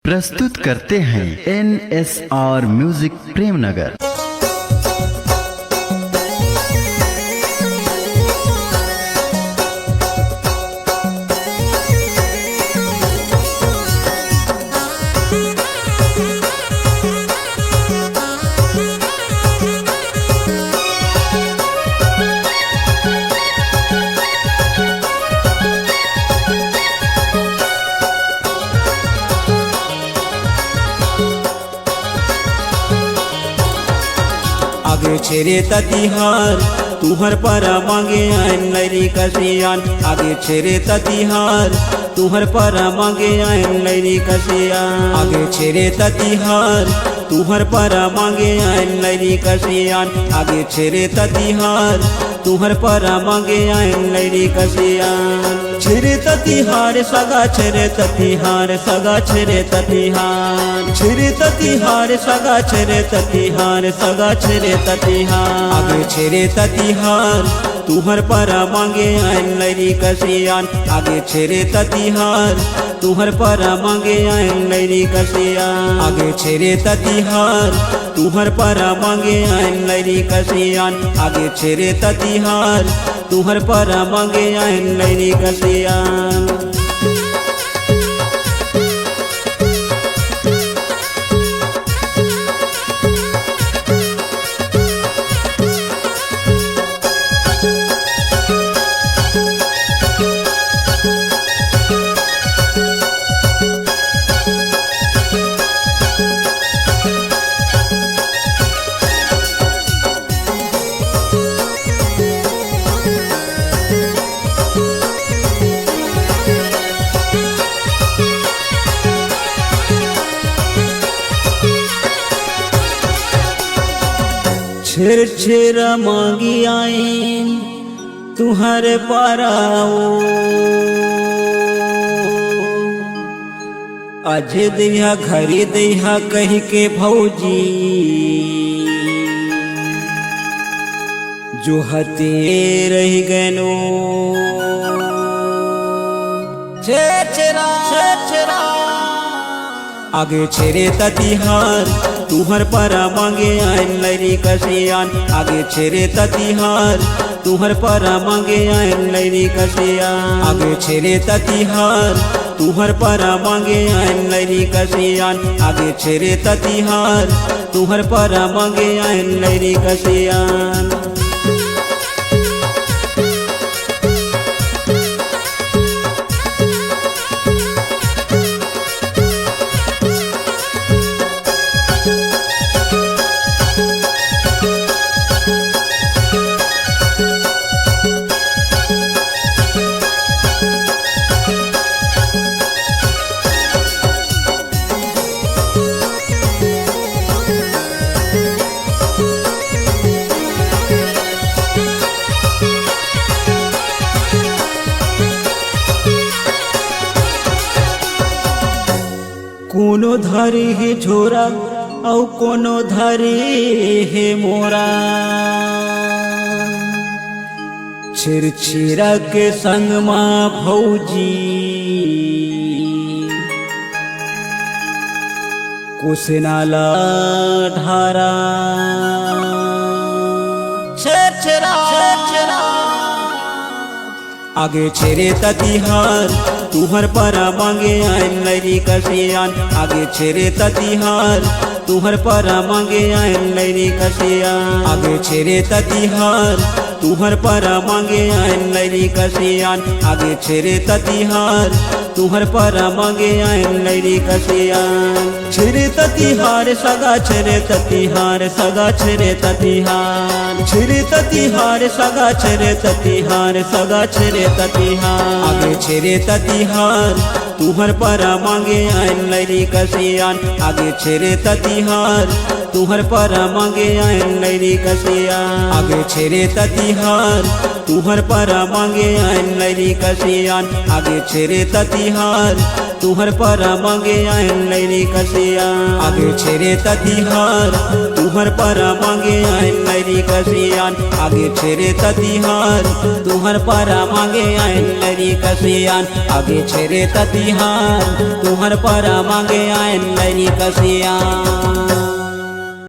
प्रस्तुत करते हैं NSR म्यूजिक प्रेमनगर। आगे छेरे ततिहार तुहर पर मांगे आन लैरी कसियान। आगे छेरे ततिहार तुहर पर मांगे आन लैरी कसियान। आगे छेरे ततिहार तुहर पर मांगे आन लैरी कसियान। आगे छेरे ततिहार तुहर पर मांगे आन लैरी कसियान। छेरे ततिहार सगा छेरे ततिहार सगा छेरे ततिहार। छेरे ततिहार सगा छेरे ततिहार सगा छेरे ततिहार। आगे छेरे ततिहार तुहर पर मांगे आन लैरी कसियान। आगे छेरे ततिहार तुहर पर मांगे आन लैरी कसियान। आगे छेरे ततिहार तुहर पर मांगे आन लैरी कसियान। आगे छेरे ततिहार तुहर पर मांगे आन लैरी कसियान। छेर छेर मांगी आईन तुहरे पाराओ। अजे दैहा घरे दैहा कही के भौजी जो हते रह गनो। छेर छेरा छेर छेरा आगे छेरे ततिहार तुहर पर मांगे आन लैरी कसियान। आगे छेरे ततिहार तुहर पर मांगे आन लैरी कसियान। आगे छेरे ततिहार तुहर पर मांगे आन लैरी कसियान। आगे छेरे ततिहार तुहर पर मांगे आन लैरी कसियान। कोनो धरी है झोरा औ कोनो धरी है मोरा। छिरछिरा के संग माँ भौजी कुसनाला ढारा। छिरछिरा छिरछिरा आगे छेरे ततिहार तुहर पर मांगे आन लैरी कसियान। आगे छेरे ततिहार तुहर पर मांगे आन लैरी कसियान। आगे छेरे ततिहार तुहर पर मांगे आन लैरी कसियान। आगे छेरे ततिहार तुहर पर मांगे आन लैरी कसियान। छेरे ततिहार सगा छेरे ततिहार सगा छेरे ततिहार। छेरे ततिहार सगा छेरे ततिहार सगा छेरे ततिहार। आगे छेरे ततिहार तुहर पर मांगे आन लैरी कसियान। आगे छेरे ततिहार तुहर पर मांगे आयन लैरी कसिया आगे छेरे ततिहार तुहर पर मांगे आयन लैरी कसियान आगे छेरे ततिहार तुहर पर मांगे आयन लैरी कसिया आगे छेरे ततिहार तुहर पर मांगे आयन लैरी कसियान आगे छेरे ततिहार तुहर पर मांगे आयन लैरी कसियान आगे छेरे ततिहार तुहर पर मांगे आयन लैरी कसियान